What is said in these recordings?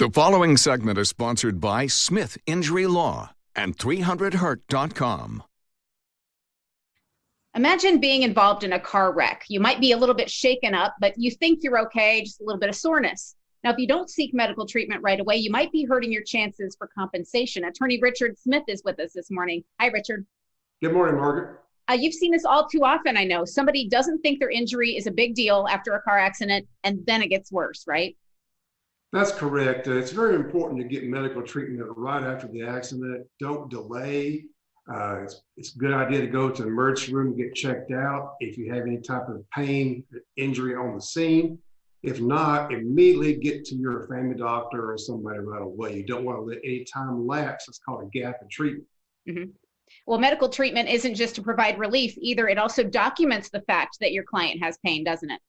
The following segment is sponsored by Smith Injury Law and 300hurt.com. Imagine being involved in a car wreck. You might be a little bit shaken up, but you think you're okay, just a little bit of soreness. Now, if you don't seek medical treatment right away, you might be hurting your chances for compensation. Attorney Richard Smith is with us this morning. Hi, Richard. Good morning, Margaret. You've seen this all too often, I know. Somebody doesn't think their injury is a big deal after a car accident, and then it gets worse, right? That's correct. It's very important to get medical treatment right after the accident. Don't delay. It's a good idea to go to the emergency room and get checked out if you have any type of pain, injury on the scene. If not, immediately get to your family doctor or somebody right away. You don't want to let any time lapse. It's called a gap in treatment. Mm-hmm. Well, medical treatment isn't just to provide relief either. It also documents the fact that your client has pain, doesn't it?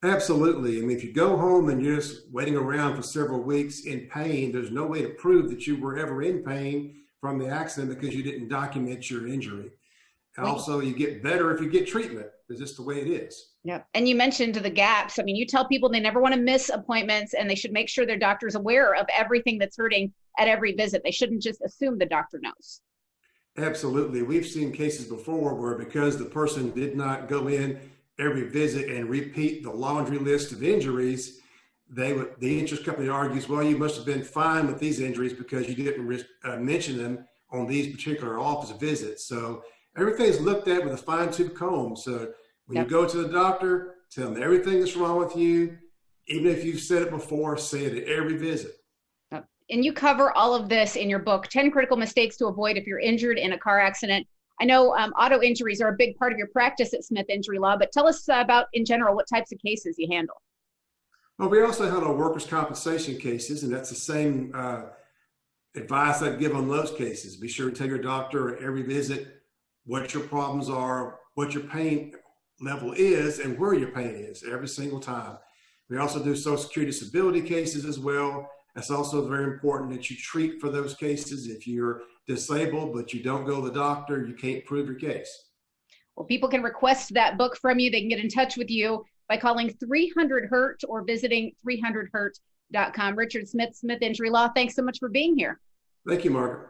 Absolutely. I mean, if you go home and you're just waiting around for several weeks in pain, there's no way to prove that you were ever in pain from the accident because you didn't document your injury. And also, you get better if you get treatment. It's just the way it is. Yeah. And you mentioned the gaps. I mean, you tell people they never want to miss appointments and they should make sure their doctor's aware of everything that's hurting at every visit. They shouldn't just assume the doctor knows. Absolutely. We've seen cases before where because the person did not go in every visit and repeat the laundry list of injuries, the insurance company argues, well, you must have been fine with these injuries because you didn't mention them on these particular office visits. So everything's looked at with a fine-tooth comb. So when you go to the doctor, tell them everything that's wrong with you. Even if you've said it before, say it at every visit. And you cover all of this in your book, 10 Critical Mistakes to Avoid If You're Injured in a Car Accident. I know auto injuries are a big part of your practice at Smith Injury Law, but tell us about, in general, what types of cases you handle. Well, we also handle workers' compensation cases, and that's the same advice I'd give on those cases. Be sure to tell your doctor at every visit what your problems are, what your pain level is, and where your pain is every single time. We also do Social Security disability cases as well. It's also very important that you treat for those cases. If you're disabled, but you don't go to the doctor, you can't prove your case. Well, people can request that book from you. They can get in touch with you by calling 300-HURT or visiting 300hurt.com. Richard Smith, Smith Injury Law, thanks so much for being here. Thank you, Margaret.